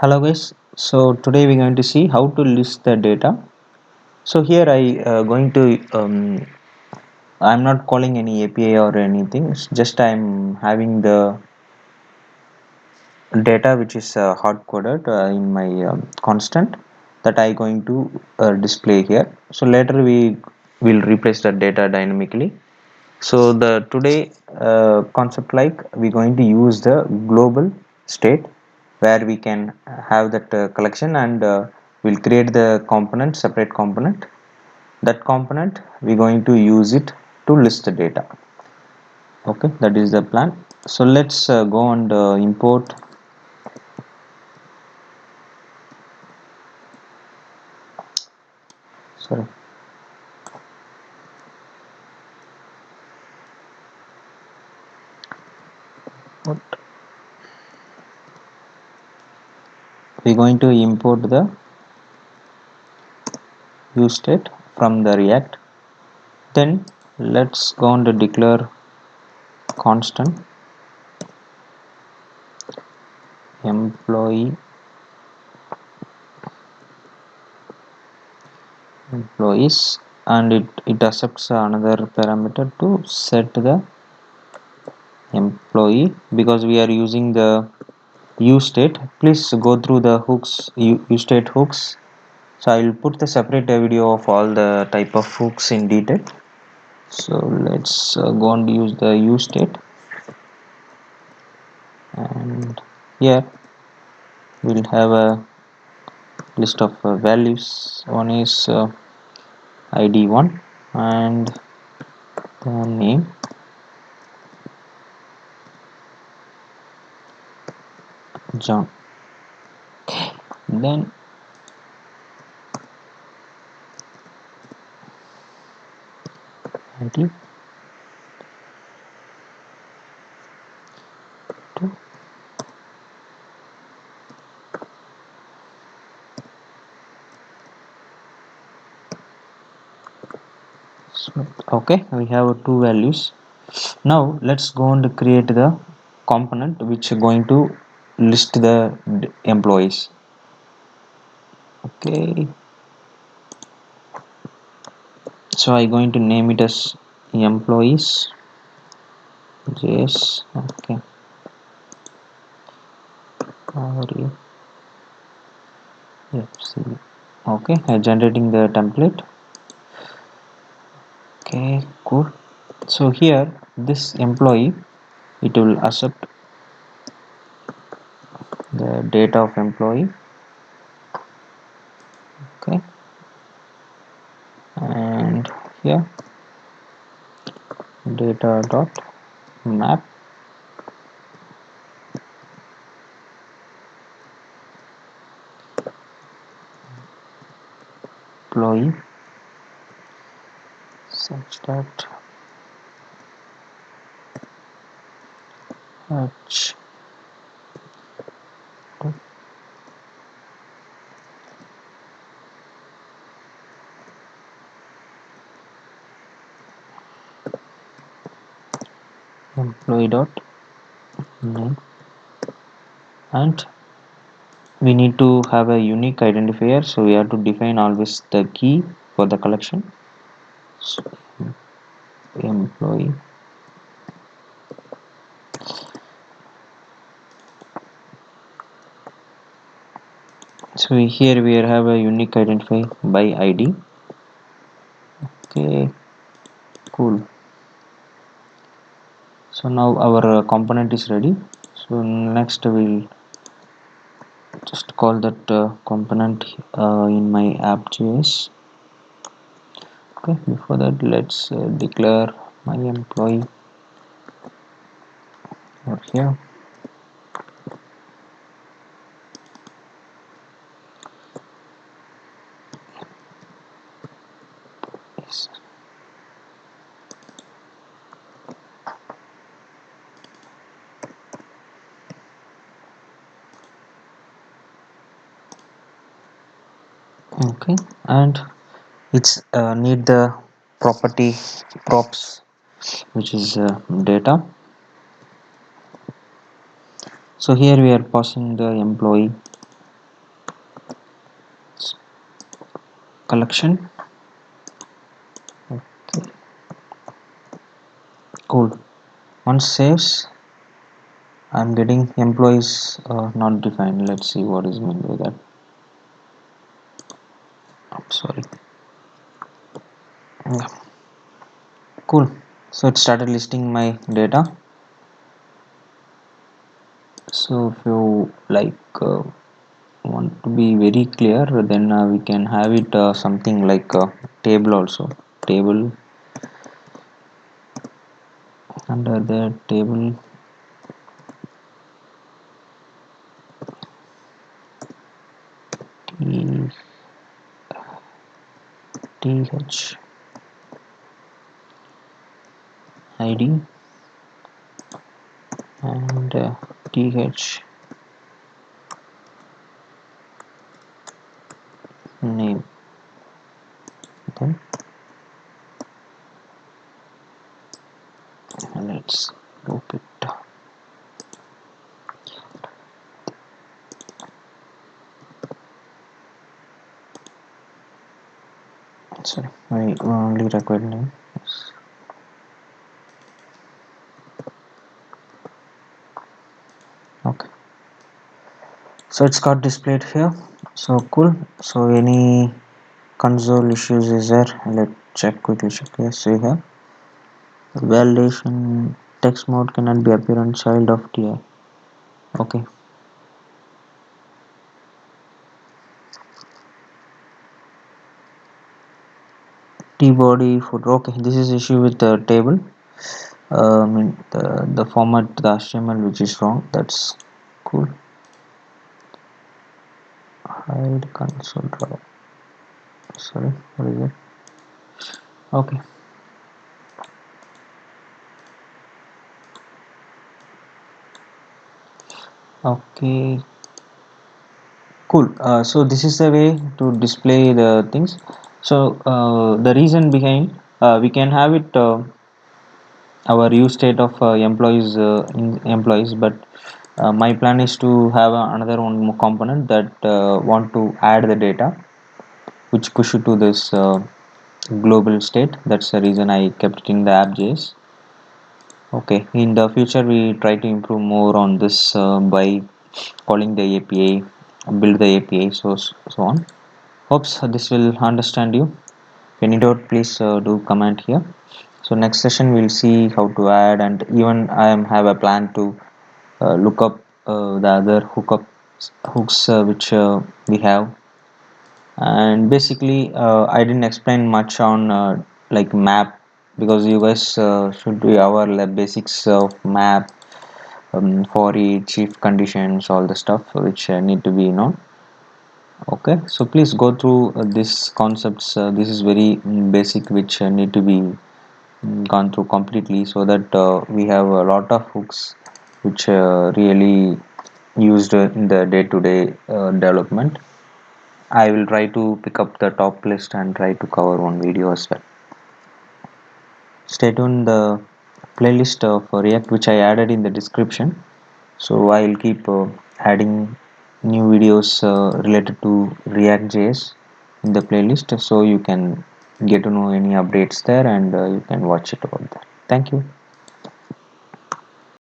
Hello guys, so today we're going to see how to list the data. So here I'm not calling any API or anything, it's just I'm having the data which is hard coded in my constant that I going to display here. So later we will replace the data dynamically. So the today concept, like we're going to use the global state where we can have that collection, and we'll create the component, separate component. That component we're going to use it to list the data. Okay, that is the plan. So let's go and import. Sorry. What? We're going to import the use state from the React. Then let's go and declare constant employee employees, and it accepts another parameter to set the employee because we are using the use state. Please go through the hooks, use state hooks. So I will put the separate video of all the type of hooks in detail. So let's go and use the use state, and here we'll have a list of values. One is id1 and the name John. Then id2. So, okay, we have two values. Now let's go and create the component which is going to list the employees. Okay, so I'm going to name it as employees js. Okay, REFC. Okay, I'm generating the template. Okay, cool. So here this employee, it will accept the data of employee. Okay, and here data dot map employee such that h employee dot name, and we need to have a unique identifier, so we have to define always the key for the collection. So, employee, so here we have a unique identifier by id. Okay, cool. So now our component is ready. So next we'll just call that component in my app.js. Okay, before that let's declare my employee over here. Yes. Okay, and it's need the property props, which is data. So here we are passing the employee collection. Okay, cool. Once saves, I'm getting employees not defined. Let's see what is meant by that. I'm sorry. Yeah, cool. So it started listing my data. So if you want to be very clear, then we can have it something like a table also. Table, under the table T th id and th name. Then let's group it. Sorry, I only required name. Yes. Okay, so it's got displayed here. So cool. So any console issues is there? Let's check quickly. Check. Yes, we have validation. Text mode cannot be appear on child of ti. Okay. T body footer. Okay, this is issue with the table. I mean the format, the HTML which is wrong. That's cool. Hide console draw. Sorry, what is it? Okay. Okay, cool. So this is the way to display the things. So the reason behind, we can have it our use state of employees, but my plan is to have another one more component that want to add the data which push it to this global state. That's the reason I kept it in the app.js. Okay, in the future we try to improve more on this by calling the API, build the API, so on. Hopes this will understand you. If any doubt, please do comment here. So next session we'll see how to add, and even I am have a plan to look up the other hooks which we have. And basically I didn't explain much on like map, because you guys should be our basics of map, for each if conditions, all the stuff which need to be known. Okay, so please go through these concepts. This is very basic which need to be gone through completely, so that we have a lot of hooks which really used in the day-to-day development. I will try to pick up the top list and try to cover one video as well. Stay tuned the playlist for React which I added in the description. So I'll keep adding new videos related to React.js in the playlist, so you can get to know any updates there, and you can watch it over there. Thank you.